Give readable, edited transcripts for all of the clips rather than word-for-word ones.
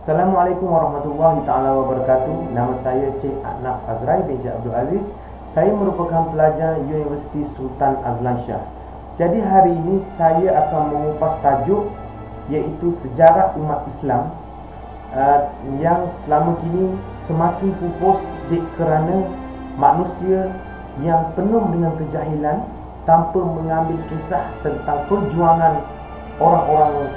Assalamualaikum warahmatullahi taala wabarakatuh. Nama saya Cik Anaf Azrai bin Cik Abdul Aziz. Saya merupakan pelajar Universiti Sultan Azlan Shah. Jadi hari ini saya akan mengupas tajuk iaitu sejarah umat Islam yang selama kini semakin pupus kerana manusia yang penuh dengan kejahilan tanpa mengambil kisah tentang perjuangan orang-orang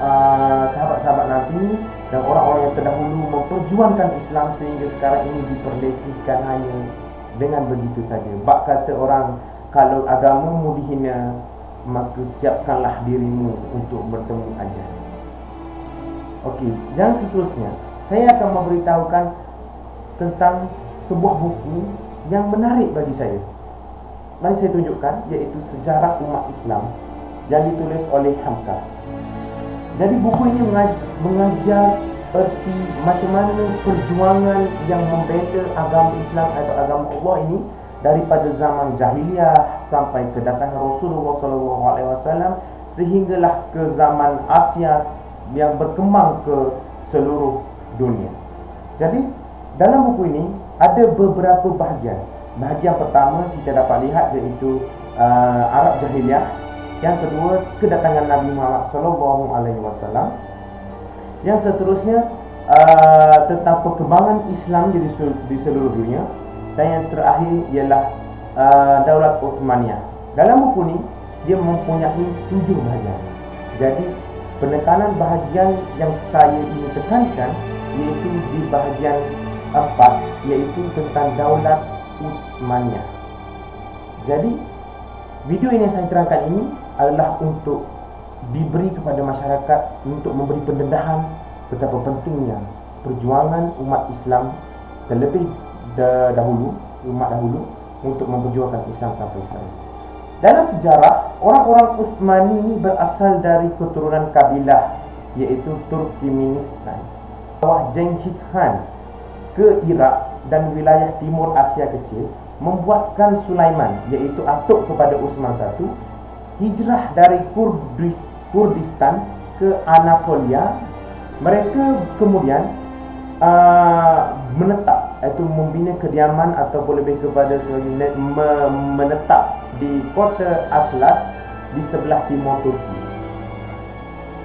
sahabat-sahabat Nabi dan orang-orang yang terdahulu memperjuangkan Islam sehingga sekarang ini diperlekehkan hanya dengan begitu saja. Bak kata orang, kalau agamamu dihina, maka siapkanlah dirimu untuk bertemu ajal. Okey, dan seterusnya saya akan memberitahukan tentang sebuah buku yang menarik bagi saya. Mari saya tunjukkan, iaitu Sejarah Umat Islam yang ditulis oleh Hamka. Jadi buku ini mengajar erti macam mana perjuangan yang membela agama Islam atau agama Allah ini daripada zaman jahiliyah sampai kedatangan Rasulullah SAW sehinggalah ke zaman Asia yang berkembang ke seluruh dunia. Jadi dalam buku ini ada beberapa bahagian. Bahagian pertama kita dapat lihat iaitu Arab Jahiliyah. Yang kedua, kedatangan Nabi Muhammad SAW. Yang seterusnya tentang perkembangan Islam di seluruh dunia. Dan yang terakhir ialah Daulat Uthmaniyah. Dalam buku ni dia mempunyai 7 bahagian. Jadi penekanan bahagian yang saya ingin tekankan iaitu di bahagian 4, iaitu tentang Daulat Uthmaniyah. Jadi video ini yang saya terangkan ini adalah untuk diberi kepada masyarakat untuk memberi pendedahan betapa pentingnya perjuangan umat Islam terlebih umat dahulu untuk memperjuangkan Islam sampai sekarang. Dalam sejarah, orang-orang Utsmani ini berasal dari keturunan kabilah iaitu Turkmenistan. Bawah Genghis Khan ke Iraq dan wilayah timur Asia kecil membuatkan Sulaiman iaitu atuk kepada Utsman I hijrah dari Kurdistan ke Anatolia. Mereka kemudian menetap, iaitu membina kediaman ataupun lebih kepada menetap di kota Atlat di sebelah timur Turki.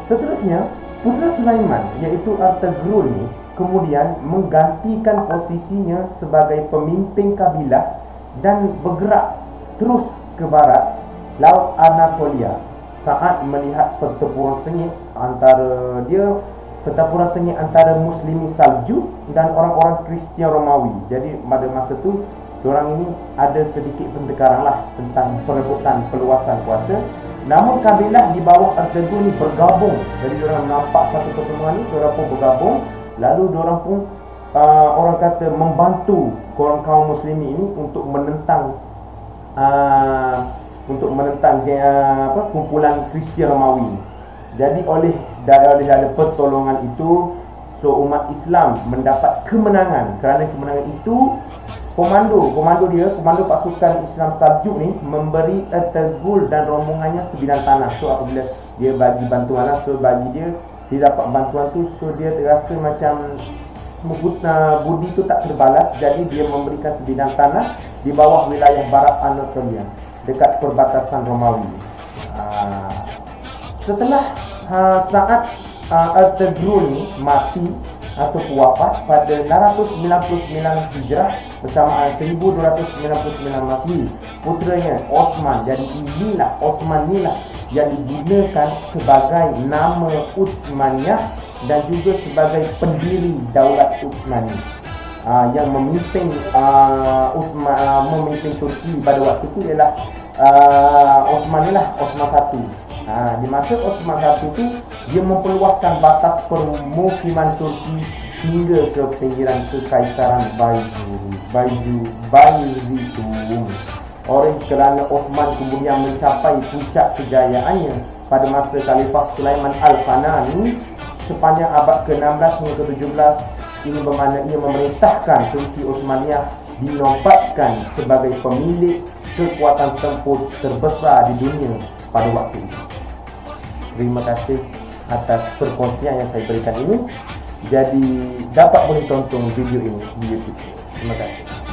Seterusnya, putera Sulaiman iaitu Ertugrul ni kemudian menggantikan posisinya sebagai pemimpin kabilah dan bergerak terus ke barat Laut Anatolia saat melihat pertempuran sengit antara Muslimi Saljuk dan orang-orang Kristian Romawi. Jadi pada masa tu diorang ini ada sedikit pendekaran lah tentang perebutan peluasan kuasa. Namun kabilah di bawah Ertugrul ni bergabung. Jadi diorang nampak satu pertemuan ni, diorang pun bergabung. Lalu diorang pun orang kata membantu kaum Muslimi ini untuk menentang kumpulan Kristian Romawi. Jadi oleh pertolongan itu, umat Islam mendapat kemenangan. Kerana kemenangan itu, komando pasukan Islam Saljuk ni memberi Ertugrul dan rombongannya sebidang tanah. So apabila dia bagi bantuan, dia dapat bantuan tu, so dia terasa macam budi tu tak terbalas. Jadi dia memberikan sebidang tanah di bawah wilayah barat Anatolia dekat perbatasan Romawi. Setelah saat Ertugrul ni mati atau wafat pada 699 Hijrah bersamaan 1299 Masehi, puteranya Osman. Jadi Osman inilah yang digunakan sebagai nama Utsmaniyah dan juga sebagai pendiri Daulat Utsmani yang memimpin Turki pada waktu itu ialah Osman I. Di masa Osman I itu dia memperluaskan batas permukiman Turki hingga ke pinggiran Kekaisaran Bayezidum. Oleh kerana Osman kemudian mencapai puncak kejayaannya pada masa Khalifah Sulaiman Al-Kanani sepanjang abad ke-16 hingga ke-17. Ini bermakna ia memerintahkan Turki Osmaniyah dinobatkan sebagai pemilik kekuatan tempur terbesar di dunia pada waktu itu. Terima kasih atas perkongsian yang saya berikan ini. Jadi dapat boleh tonton video ini di YouTube. Terima kasih.